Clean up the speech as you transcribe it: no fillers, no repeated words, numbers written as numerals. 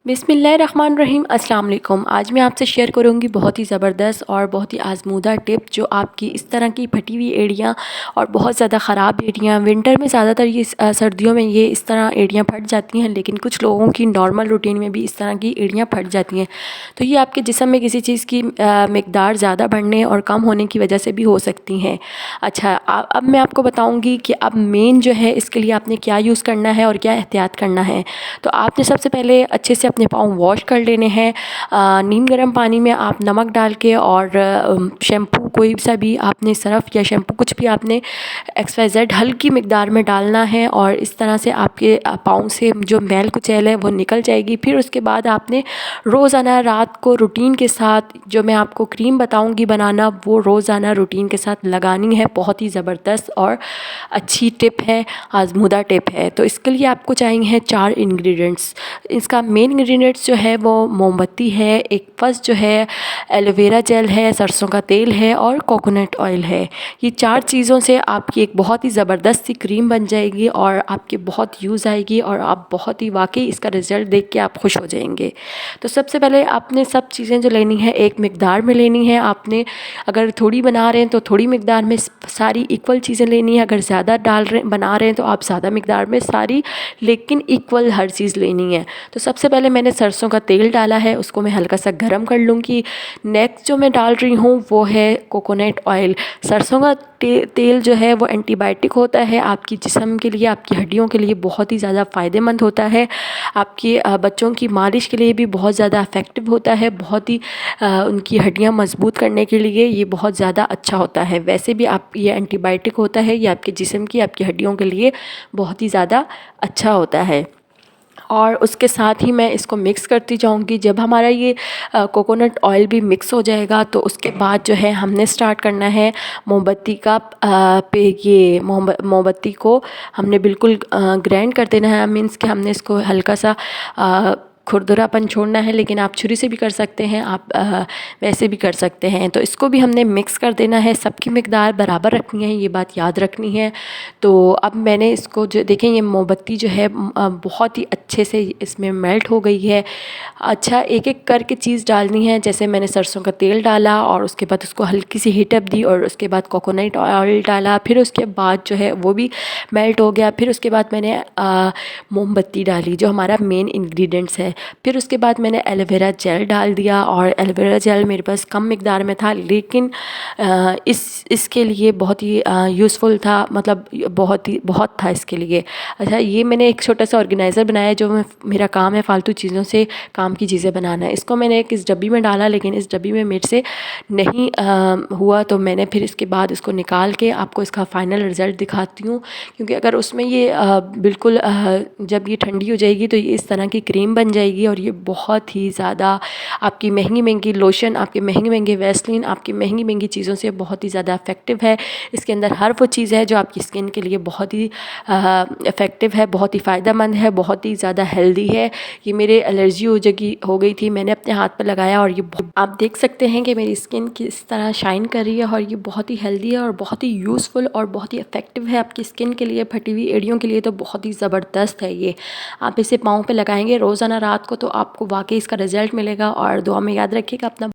बिस्मिल्लाहिर्रहमानिर्रहीम अस्सलाम वालेकुम। आज मैं आपसे शेयर करूंगी बहुत ही ज़बरदस्त और बहुत ही आजमूदा टिप जो आपकी इस तरह की फटी हुई एड़ियाँ और बहुत ज़्यादा ख़राब एड़ियाँ, विंटर में ज़्यादातर ये सर्दियों में ये इस तरह एड़ियाँ फट जाती हैं, लेकिन कुछ लोगों की नॉर्मल रूटीन में भी इस तरह की एड़ियाँ फट जाती हैं। तो ये आपके जिस्म में किसी चीज़ की मिकदार ज़्यादा बढ़ने और कम होने की वजह से भी हो सकती हैं। अच्छा, अब मैं आपको बताऊँगी कि अब मेन जो है इसके लिए आपने क्या यूज़ करना है और क्या एहतियात करना है। तो आपने सबसे पहले अच्छे से अपने पाँव वॉश कर लेने हैं। नीम गर्म पानी में आप नमक डाल के और शैम्पू कोई सा भी आपने सर्फ़ या शैम्पू कुछ भी आपने XYZ हल्की मिकदार में डालना है और इस तरह से आपके पाँव से जो मैल कुचैल है वो निकल जाएगी। फिर उसके बाद आपने रोज़ाना रात को रूटीन के साथ जो मैं आपको क्रीम बताऊंगी बनाना, वो रोज़ाना रूटीन के साथ लगानी है। बहुत ही ज़बरदस्त और अच्छी टिप है, आज़मूदा टिप है। तो इसके लिए आपको चाहिए 4 इंग्रेडिएंट्स। इसका मेन इंग्रेडिएंट्स जो है वो मोमबत्ती है, एक फर्स्ट जो है एलोवेरा जेल है, सरसों का तेल है और कोकोनट ऑयल है। ये 4 चीज़ों से आपकी एक बहुत ही ज़बरदस्त सी क्रीम बन जाएगी और आपके बहुत यूज़ आएगी और आप बहुत ही वाकई इसका रिज़ल्ट देख के आप खुश हो जाएंगे। तो सबसे पहले आपने सब चीज़ें जो लेनी है एक मिकदार में लेनी है। आपने अगर थोड़ी बना रहे हैं तो थोड़ी मिकदार में सारी इक्वल चीज़ें लेनी है। अगर ज़्यादा बना रहे हैं तो आप ज़्यादा मिकदार में सारी लेकिन इक्वल हर चीज़ लेनी है। तो सबसे पहले मैंने सरसों का तेल डाला है, उसको मैं हल्का सा गर्म कर लूँगी। नेक्स्ट जो मैं डाल रही हूँ वो है कोकोनट ऑयल। सरसों का तेल जो है वो एंटीबायोटिक होता है, आपकी जिस्म के लिए, आपकी हड्डियों के लिए बहुत ही ज़्यादा फ़ायदेमंद होता है। आपके बच्चों की मालिश के लिए भी बहुत ज़्यादा इफ़ेक्टिव होता है, बहुत ही उनकी हड्डियाँ मजबूत करने के लिए ये बहुत ज़्यादा अच्छा होता है। वैसे भी आप ये एंटीबायोटिक होता है, ये आपके जिस्म की, आपकी हड्डियों के लिए बहुत ही ज़्यादा अच्छा होता है। और उसके साथ ही मैं इसको मिक्स करती जाऊंगी। जब हमारा ये कोकोनट ऑयल भी मिक्स हो जाएगा तो उसके बाद जो है हमने स्टार्ट करना है मोमबत्ती का पे ये मोमबत्ती को हमने बिल्कुल ग्राइंड कर देना है। मीन्स कि हमने इसको हल्का सा खुरदरापन छोड़ना है, लेकिन आप छुरी से भी कर सकते हैं, आप वैसे भी कर सकते हैं। तो इसको भी हमने मिक्स कर देना है, सबकी मिकदार बराबर रखनी है, ये बात याद रखनी है। तो अब मैंने इसको जो देखें, ये मोमबत्ती जो है बहुत ही अच्छे से इसमें मेल्ट हो गई है। अच्छा, एक एक करके चीज़ डालनी है। जैसे मैंने सरसों का तेल डाला और उसके बाद उसको हल्की सी हीट अप दी और उसके बाद कोकोनट ऑयल डाला, फिर उसके बाद जो है वो भी मेल्ट हो गया। फिर उसके बाद मैंने मोमबत्ती डाली जो हमारा मेन इंग्रेडिएंट्स है। फिर उसके बाद मैंने एलोवेरा जेल दिया और एलोवेरा जेल मेरे पास कम मिकदार में था, लेकिन इसके लिए बहुत ही यूज़फुल था, मतलब बहुत था इसके लिए। अच्छा, ये मैंने एक छोटा सा ऑर्गेनाइज़र बनाया जो मेरा काम है फालतू चीज़ों से काम की चीज़ें बनाना है। इसको मैंने एक इस डब्बी में डाला, लेकिन इस डब्बी में मेरे से नहीं हुआ, तो मैंने फिर इसके बाद इसको निकाल के आपको इसका फ़ाइनल रिज़ल्ट दिखाती हूँ। क्योंकि अगर उसमें ये बिल्कुल जब ये ठंडी हो जाएगी तो ये इस तरह की क्रीम बन जाएगी और ये बहुत ही ज़्यादा आपकी महंगी महंगी लोशन, आपके महंगे महंगे वैसलीन, आपकी महंगी महंगी चीज़ों से बहुत ही ज़्यादा इफ़ेक्टिव है। इसके अंदर हर वो चीज़ है जो आपकी स्किन के लिए बहुत ही इफ़ेक्टिव है, बहुत ही फ़ायदेमंद है, बहुत ही ज़्यादा हेल्दी है। ये मेरे एलर्जी हो गई थी, मैंने अपने हाथ पर लगाया और ये आप देख सकते हैं कि मेरी स्किन किस तरह शाइन कर रही है और ये बहुत ही हेल्दी है और बहुत ही यूज़फुल और बहुत ही इफ़ेक्टिव है आपकी स्किन के लिए। फटी हुई एड़ियों के लिए तो बहुत ही ज़बरदस्त है ये। आप इसे पाँव पे लगाएंगे रोज़ाना रात को तो आपको वाकई इसका रिज़ल्ट मिलेगा। और दुआ में याद रखिएगा अपना